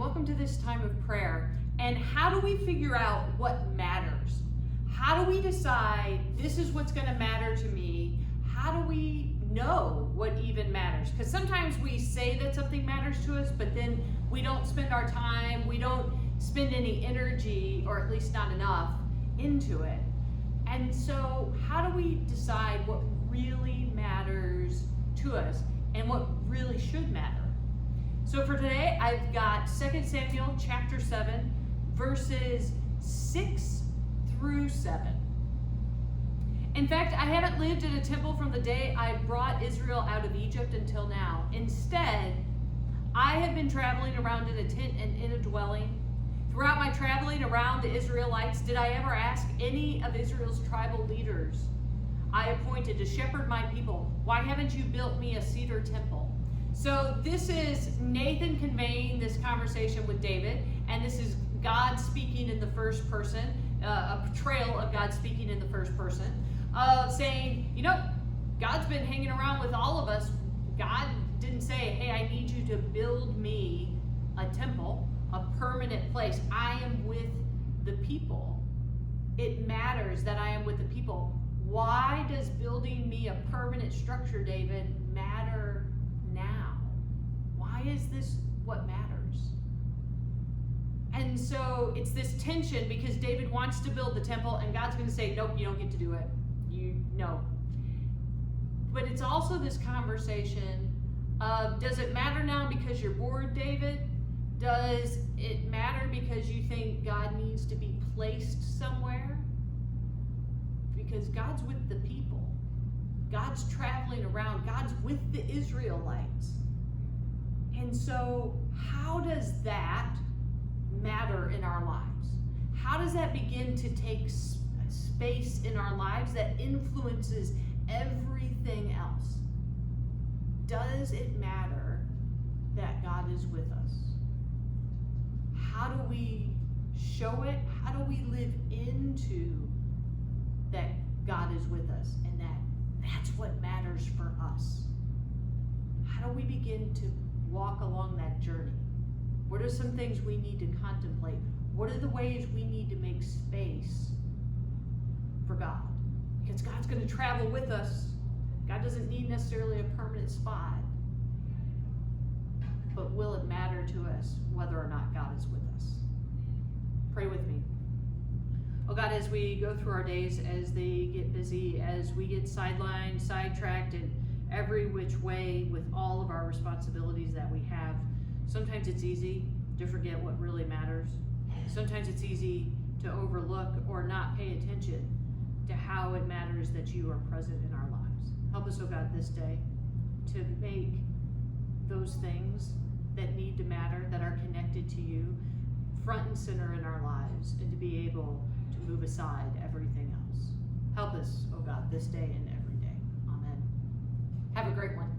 welcome to this time of prayer. And how do we figure out what matters? How do we decide this is what's going to matter to me? How do we know what even matters? Because sometimes we say that something matters to us, but then we don't spend our time, we don't spend any energy, or at least not enough, into it. And so how do we decide what really matters to us and what really should matter? So for today, I've got 2 Samuel chapter 7, verses 6 through 7. In fact, I haven't lived in a temple from the day I brought Israel out of Egypt until now. Instead, I have been traveling around in a tent and in a dwelling. Throughout my traveling around the Israelites, did I ever ask any of Israel's tribal leaders I appointed to shepherd my people, why haven't you built me a cedar temple? So this is Nathan conveying this conversation with David, and this is God speaking in the first person, a portrayal of God speaking in the first person, of saying, you know, God's been hanging around with all of us. God didn't say, hey, I need you to build me a temple, a permanent place. I am with the people. It matters that I am with the people. Why does building me a permanent structure, David, matter now? Why is this what matters? And so it's this tension because David wants to build the temple and God's going to say, nope, you don't get to do it. No. But it's also this conversation of, does it matter now because you're bored, David? Does it matter because you think God needs to be placed somewhere? Because God's with the people. God's traveling around. God's with the Israelites. And so how does that matter in our lives? How does that begin to take space in our lives that influences everything else? Does it matter that God is with us? How do we show it? How do we live into that God is with us and that's what matters for us? How do we begin to walk along that journey? What are some things we need to contemplate? What are the ways we need to make space for God? Because God's going to travel with us. God doesn't need necessarily a permanent spot. But will it matter to us whether or not God is with us? Pray with me. Oh God, as we go through our days, as they get busy, as we get sidelined, sidetracked in every which way with all of our responsibilities that we have, sometimes it's easy to forget what really matters. Sometimes it's easy to overlook or not pay attention to how it matters that you are present in our lives. Help us, oh God, this day to make those things that need to matter, that are connected to you, front and center in our lives, and to be able to move aside everything else. Help us, oh God, this day and every day. Amen. Have a great one.